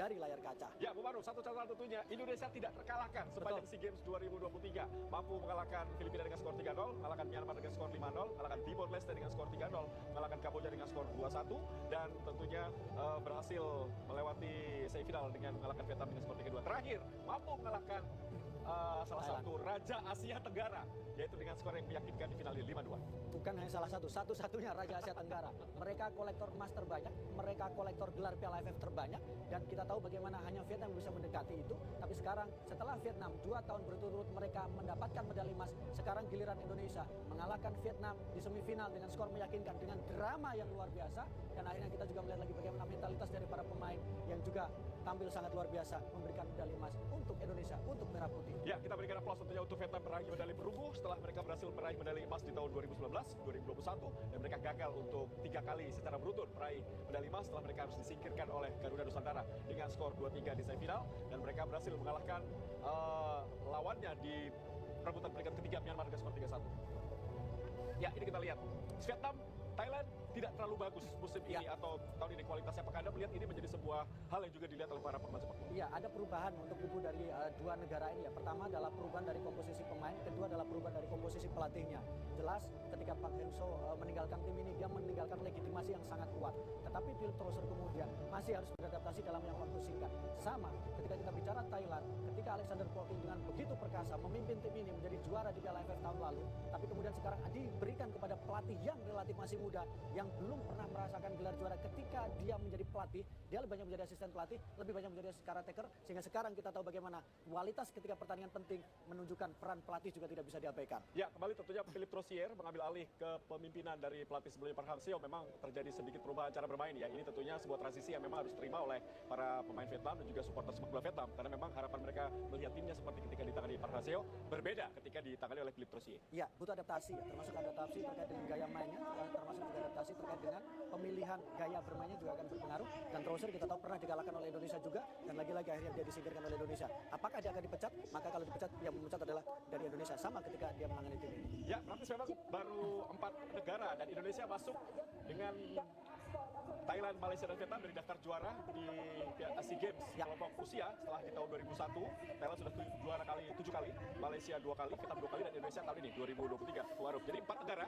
dari layar kaca. Ya, Bu Maru, satu catatan tentunya Indonesia tidak terkalahkan sepanjang SEA Games 2023. Mampu mengalahkan Filipina dengan skor 3-0, mengalahkan Myanmar dengan skor 5-0, mengalahkan Timor Leste dengan skor 3-0, mengalahkan Kamboja dengan skor 2-1, dan tentunya berhasil melewati semifinal dengan mengalahkan Vietnam dengan skor 3-2. Terakhir, mampu mengalahkan salah satu Raja Asia Tenggara, yaitu dengan skor yang meyakinkan di final 5-2. Bukan hanya salah satu, satu-satunya Raja Asia Tenggara. Mereka kolektor emas terbanyak, mereka kolektor gelar Piala AFF terbanyak, dan kita tahu bagaimana hanya Vietnam bisa mendekati itu. Tapi sekarang setelah Vietnam 2 tahun berturut-turut mereka mendapatkan medali emas, sekarang giliran Indonesia mengalahkan Vietnam di semifinal dengan skor meyakinkan, dengan drama yang luar biasa. Dan akhirnya kita juga melihat lagi bagaimana mentalitas dari para pemain yang juga tampil sangat luar biasa, memberikan medali emas untuk Indonesia, untuk Merah Putih. Ya, kita berikan aplaus tentunya untuk Vietnam meraih medali perunggu setelah mereka berhasil meraih medali emas di tahun 2019, 2021, dan mereka gagal untuk 3 kali secara beruntun meraih medali emas setelah mereka harus disingkirkan oleh Garuda Nusantara dengan skor 2-3 di semifinal, dan mereka berhasil mengalahkan lawannya di perebutan peringkat ketiga Myanmar dengan skor 3-1. Ya, ini kita lihat Vietnam, Thailand tidak terlalu bagus musim ini atau tahun ini kualitasnya. Apakah Anda melihat ini menjadi sebuah hal yang juga dilihat oleh para pemain sepak bola? Iya, ada perubahan untuk kubu dari dua negara ini ya. Pertama adalah perubahan dari komposisi pemain, kedua adalah perubahan dari komposisi pelatihnya. Jelas ketika Park Hang-seo meninggalkan tim ini, dia meninggalkan legitimasi yang sangat kuat. Tetapi Phil Trosser kemudian masih harus beradaptasi dalam yang waktu singkat. Sama ketika kita bicara Thailand, ketika Alexander Poting dengan begitu perkasa memimpin tim ini menjadi juara di Piala AFF tahun lalu, tapi kemudian sekarang diberikan kepada pelatih yang relatif masih muda, yang belum pernah merasakan gelar juara. Ketika dia menjadi pelatih, dia lebih banyak menjadi asisten pelatih, lebih banyak menjadi karate-taker, sehingga sekarang kita tahu bagaimana kualitas ketika pertandingan penting menunjukkan peran pelatih juga tidak bisa diabaikan. Ya, kembali tentunya Philippe Troussier mengambil alih ke pemimpinan dari pelatih sebelumnya Park Hang-seo. Memang terjadi sedikit perubahan cara bermain ya. Ini tentunya sebuah transisi yang memang harus diterima oleh para pemain Vietnam dan juga supporter sepak bola Vietnam, karena memang harapan mereka melihat timnya seperti ketika ditangani Park Hang-seo berbeda ketika ditangani oleh Philippe Troussier. Ya, butuh adaptasi ya, termasuk adaptasi terkait dengan gaya mainnya, termasuk juga adaptasi terkait dengan pemilihan gaya bermainnya juga akan berpengaruh. Dan Troussier kita tahu pernah dikalahkan oleh Indonesia juga, dan lagi-lagi akhirnya dia disingkirkan oleh Indonesia. Apakah dia akan dipecat? Maka kalau dipecat, yang memecat adalah dari Indonesia, sama ketika dia menangani tim ini. Ya, praktis memang baru 4 negara dan Indonesia masuk dengan Thailand, Malaysia, dan Vietnam dari daftar juara di SEA Games kelompok usia setelah di tahun 2001. Thailand sudah juara 7 kali, Malaysia 2 kali, Vietnam 2 kali, dan Indonesia tahun ini 2023. Warup. Jadi 4 negara